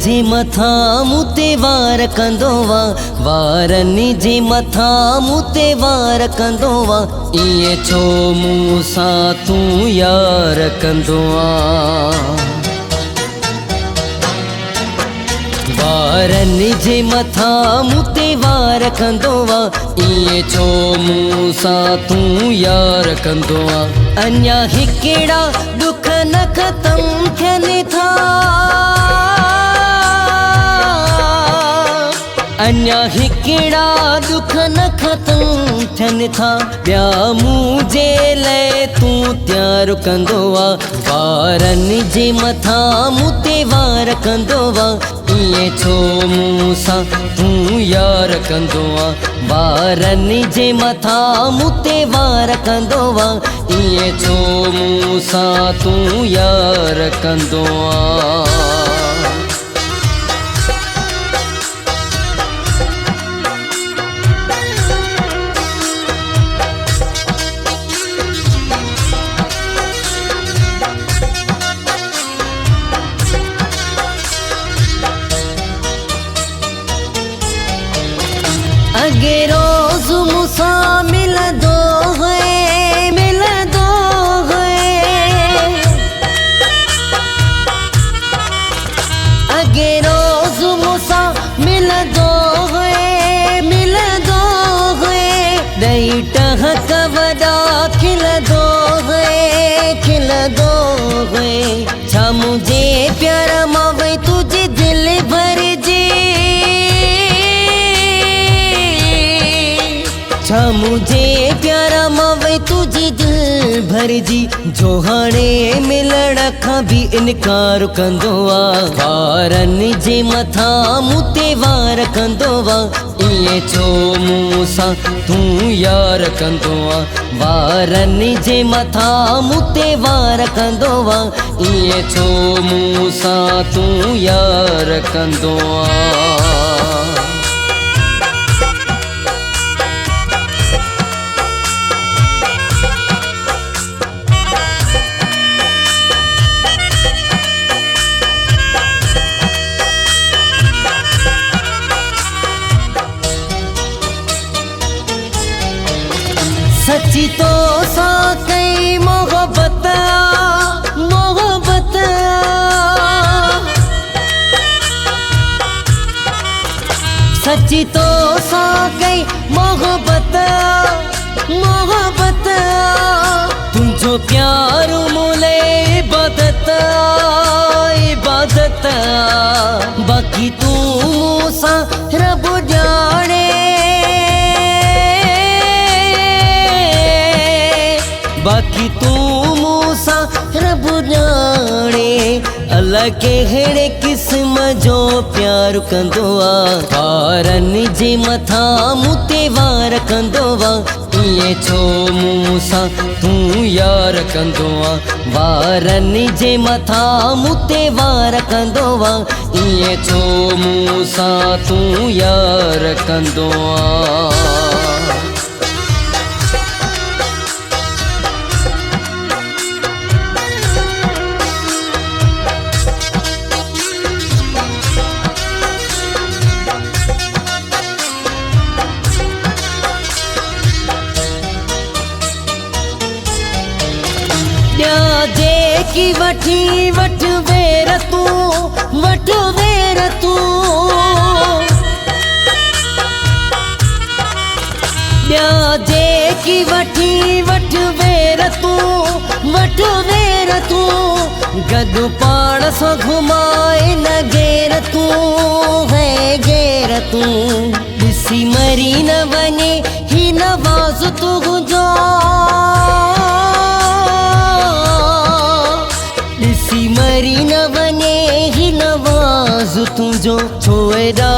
जे मथा मुते वार कंदो वा वारनि जे मथा मुते वार कंदो वा इए छो मूंसां तूं यार कंदो वारनि जे मथा मुते वार कंदो वा इए छो मूंसां तूं यार कंदो अञा हिकिड़ा दुख न ख़त्म थियनि था अञा हिकिड़ा दुख न ख़त्म थियनि था ॿिया मुंहिंजे लाइ तूं तयारु कंदो वारनि जे मथा मुते वार कंदो इए छो मूंसां तूं यार कंदो वारनि जे मथा मुते वार कंदो इए छो मूंसां तूं यार कंदो अगे रोज मुसां मिलंदो है अगे रोज मुसां मिलंदो है ॾही टहक वॾा खिलंदो है छा मुंहिंजे प्यार मां वई तुंहिंजी दिलि भरिजी छा मुझे प्यारा मां वई तुझी दिल भरजी जो हाणे मिलण खां भी इनकार कंदो वारनि जे मथा मुते वार कंदो इए छो मूंसां तूं यार कंदो वारनि जे मथा मुते वार कंदो इए छो मूंसां तूं यार कंदो सच्ची तो सा कई मोहब्बत सच्ची तो सा कई मोहब्बत तुझो प्यार मोले इबादत बाकी तू मूंसां रब ॼाणे बाकी तू मूंसां रब ॼाणे अल्लाह कहिड़े क़िस्म जो प्यार कंदो वारनि जे मथा मुते वार कंदो इए छो मूंसां तूं यार कंदो वारनि जे मथा मुते वार कंदो इए छो मूंसां तूं यार कंदो की वठी वठ वेर तू ॿिया जेकी वठी वठ वेर तू गॾु पाण सां घुमाए न घेर तू ॾिसी मरी न वञे ही नवाज़ तुंहिंजो मरी न वञे ही नवाज़ तुंहिंजो छो एॾा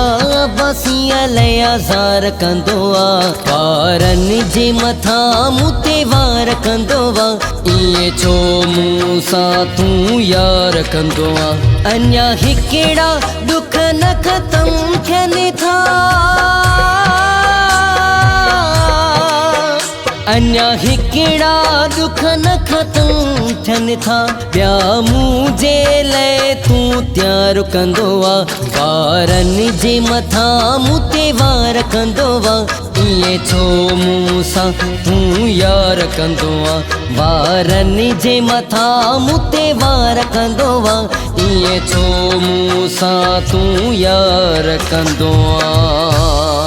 बसिया लया ज़ार कंदो वारनि जे मथा मुते वार कंदो इए छो मूंसां तूं यार कंदो अञा हिकिड़ा दुख न ख़त्म थियनि था अञा हिकिड़ा दुख न ख़त्म थियनि था, ॿिया मुंहिंजे लाइ तूं तयारु कंदो आहे। ॿारनि जे मथां मूं ते वार कंदो आहे, ईअं छो मूं सां तूं यार कंदो आहे। ॿारनि जे मथां मूं ते वार कंदो आहे, ईअं छो मूं सां तूं यार कंदो आहे।